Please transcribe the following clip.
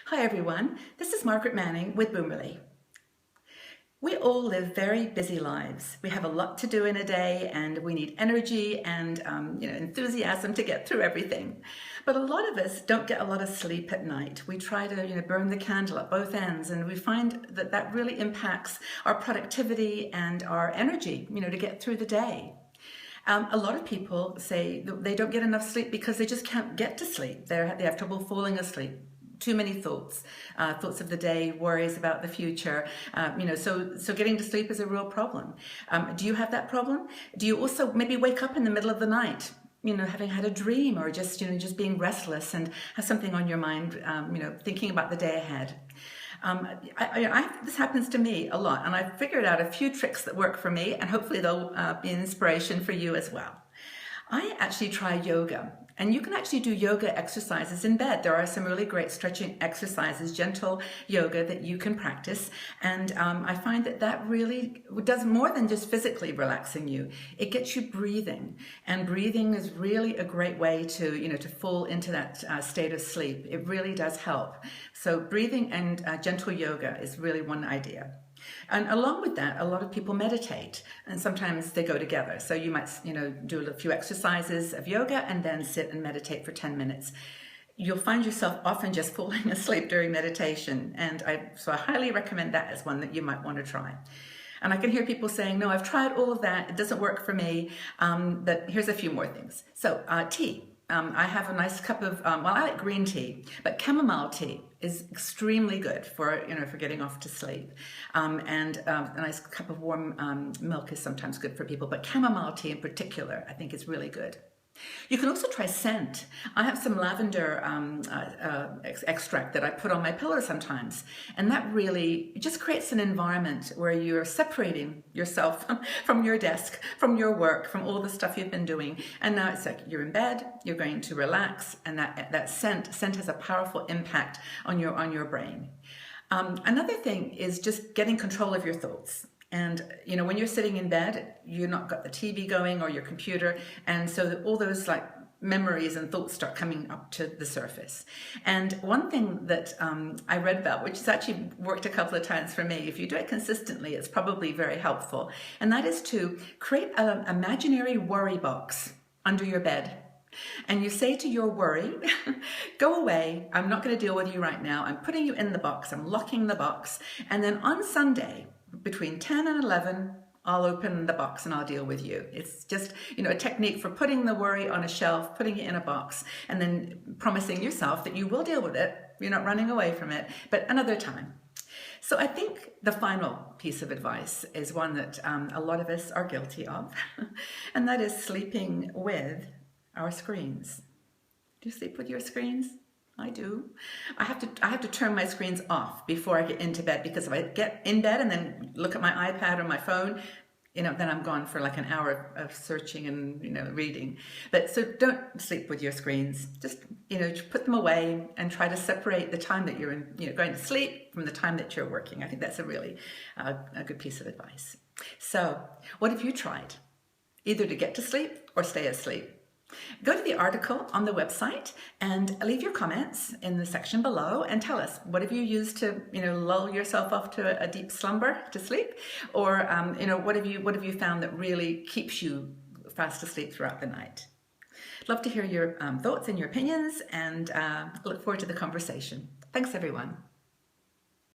Hi everyone, this is Margaret Manning with Boomerly. We all live very busy lives. We have a lot to do in a day and we need energy and enthusiasm to get through everything. But a lot of us don't get a lot of sleep at night. We try to burn the candle at both ends, and we find that that really impacts our productivity and our energy, to get through the day. A lot of people say that they don't get enough sleep because they just can't get to sleep. They have trouble falling asleep. Too many thoughts, thoughts of the day, worries about the future. So getting to sleep is a real problem. Do you have that problem? Do you also maybe wake up in the middle of the night, having had a dream, or just being restless and have something on your mind, thinking about the day ahead? This happens to me a lot, and I've figured out a few tricks that work for me, and hopefully they'll be an inspiration for you as well. I actually try yoga, and you can actually do yoga exercises in bed. There are some really great stretching exercises, gentle yoga that you can practice, and I find that really does more than just physically relaxing you. It gets you breathing, and breathing is really a great way to fall into that state of sleep. It really does help. So breathing and gentle yoga is really one idea. And along with that, a lot of people meditate, and sometimes they go together. So you might, do a few exercises of yoga and then sit and meditate for 10 minutes. You'll find yourself often just falling asleep during meditation, and so I highly recommend that as one that you might want to try. And I can hear people saying, no, I've tried all of that, it doesn't work for me, but here's a few more things. So tea. I have a nice cup of, I like green tea, but chamomile tea is extremely good for getting off to sleep. And a nice cup of warm milk is sometimes good for people, but chamomile tea in particular, I think is really good. You can also try scent. I have some lavender extract that I put on my pillow sometimes, and that really just creates an environment where you're separating yourself from your desk, from your work, from all the stuff you've been doing, and now it's like you're in bed, you're going to relax, and that scent has a powerful impact on your brain. Another thing is just getting control of your thoughts. And, when you're sitting in bed, you're not got the TV going or your computer. And so all those memories and thoughts start coming up to the surface. And one thing that I read about, which has actually worked a couple of times for me, if you do it consistently, it's probably very helpful. And that is to create an imaginary worry box under your bed. And you say to your worry, go away, I'm not going to deal with you right now. I'm putting you in the box, I'm locking the box. And then on Sunday, between 10 and 11, I'll open the box and I'll deal with you. It's just, a technique for putting the worry on a shelf, putting it in a box, and then promising yourself that you will deal with it. You're not running away from it, but another time. So I think the final piece of advice is one that a lot of us are guilty of, and that is sleeping with our screens. Do you sleep with your screens? I do. I have to turn my screens off before I get into bed, because if I get in bed and then look at my iPad or my phone, then I'm gone for like an hour of searching and reading. But so don't sleep with your screens. Just put them away and try to separate the time that you're going to sleep from the time that you're working. I think that's a really a good piece of advice. So what have you tried? Either to get to sleep or stay asleep. Go to the article on the website and leave your comments in the section below and tell us, what have you used to lull yourself off to a deep slumber to sleep, or what have you found that really keeps you fast asleep throughout the night? Love to hear your thoughts and your opinions, and look forward to the conversation. Thanks everyone.